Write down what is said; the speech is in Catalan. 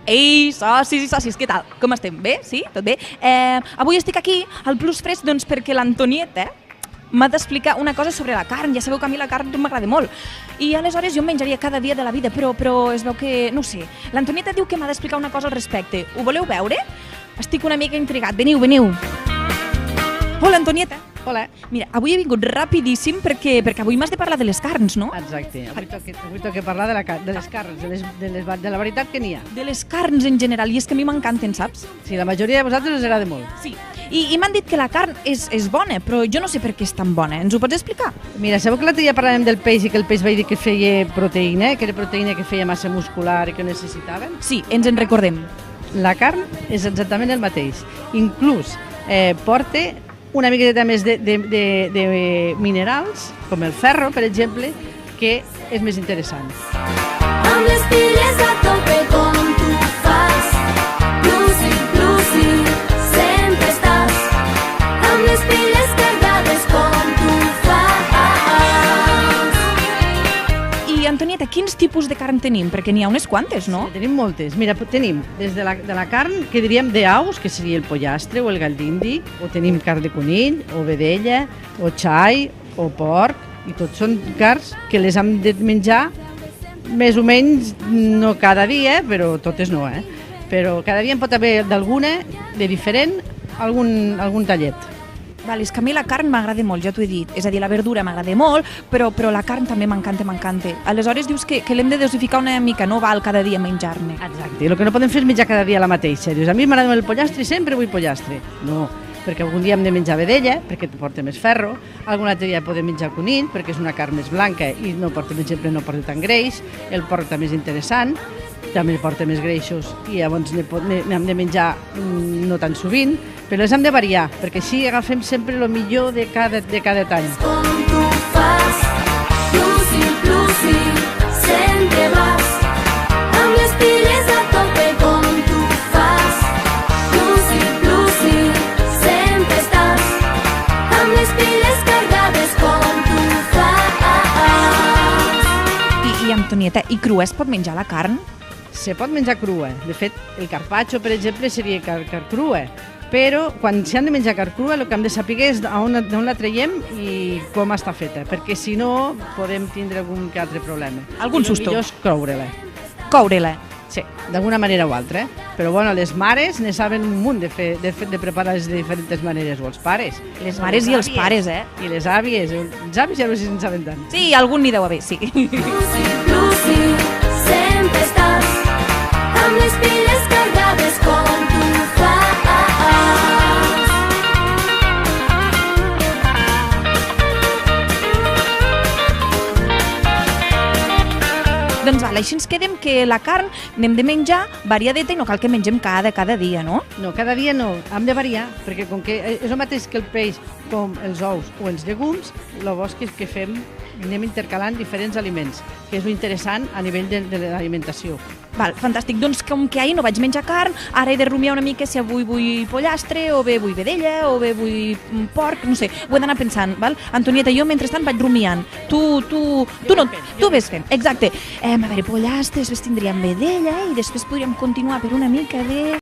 Ei, socis i socis, què tal? Com estem? Bé? Sí? Tot bé? Avui estic aquí al Plus Fresc doncs, perquè l'Antonieta m'ha d'explicar una cosa sobre la carn. Ja sabeu que a mi la carn m'agrada molt. I aleshores jo em menjaria cada dia de la vida, però es veu que... no ho sé. L'Antonieta diu que m'ha d'explicar una cosa al respecte. Ho voleu veure? Estic una mica intrigat. Veniu, veniu. Hola, Antonieta. Hola. Mira, avui he vingut rapidíssim perquè avui m'has de parlar de les carns, no? Exacte. Avui toca parlar de les carns, de la veritat que n'hi ha. De les carns en general, i és que a mi m'encanten, saps? Sí, la majoria de vosaltres us agrada molt. Sí. I m'han dit que la carn és bona, però jo no sé per què és tan bona. Ens ho pots explicar? Mira, sabeu que l'altre dia parlàvem del peix i que el peix va dir que feia proteïna, que era proteïna que feia massa muscular i que necessitàvem? Sí, ens en recordem. La carn és exactament el mateix. Inclús porta una miqueta més de minerals, com el ferro, per exemple, que és més interessant. Amb les piles a tope com tu fas, Plusi, sempre estàs. Amb les piles carregades com tu fas. I, Antonieta, quins tipus de carn tenim? Perquè n'hi ha unes quantes, no? Sí, tenim moltes. Mira, tenim des de la carn que diríem d'aus, que seria el pollastre o el gall d'indi, o tenim carn de conill, o vedella, o xai, o porc, i tots són carns que les hem de menjar més o menys, no cada dia, però totes no, Però cada dia en pot haver d'alguna, de diferent, algun tallet. Val, és que a mi la carn m'agrada molt, ja t'ho he dit. És a dir, la verdura m'agrada molt, però la carn també m'encanta. Aleshores dius que l'hem de dosificar una mica, no val cada dia menjar-ne. Exacte, i el que no podem fer és menjar cada dia la mateixa. Dius, a mi m'agrada el pollastre i sempre vull pollastre. No, perquè algun dia hem de menjar vedella, perquè porta més ferro, algun altre dia podem menjar conill, perquè és una carn més blanca i no porta, per exemple, no porta tant greix, el porc també és interessant, també porta més greixos i llavors n'hem de menjar no tan sovint, però les hem de variar, perquè així agafem sempre el millor de cada tall. Com tu fas, Plusi, sempre vas. Amb les piles a tope com tu fas, Plusi, sempre estàs. Amb les piles carregades com tu fas. I Antonieta, i crua es pot menjar la carn? Se pot menjar crua. De fet, el carpaccio, per exemple, seria carn crua. Però quan s'han de menjar carn crua, el que hem de saber és d'on la traiem i com està feta, perquè si no podem tindre algun que altre problema. Algun susto. El millor és coure-la. Coure-la. Sí, d'alguna manera o altra. Però bueno, les mares ne saben un munt de preparar-les de diferents maneres, o els pares. Les mares i els pares, I les àvies. Els avis ja no sé si en saben tant. Sí, algun n'hi deu haver, sí. Plusi, sempre estàs. Amb les piles carregades com tu fas. Doncs val, així ens quedem que la carn n'hem de menjar variadeta i no cal que mengem cada dia, no? No, cada dia no, hem de variar, perquè com que és el mateix que el peix, com els ous o els llegums, el bo és que fem, anem intercalant diferents aliments, que és interessant a nivell de l'alimentació. Val, fantàstic. Doncs com que ahir no vaig menjar carn, ara he de rumiar una mica si avui vull pollastre, o bé vull vedella, o bé vull porc, no sé, ho he d'anar pensant, val? Antonieta, jo mentrestant vaig rumiant. Tu ves fent, exacte. A veure, pollastre, després tindríem vedella i després podríem continuar per una mica de...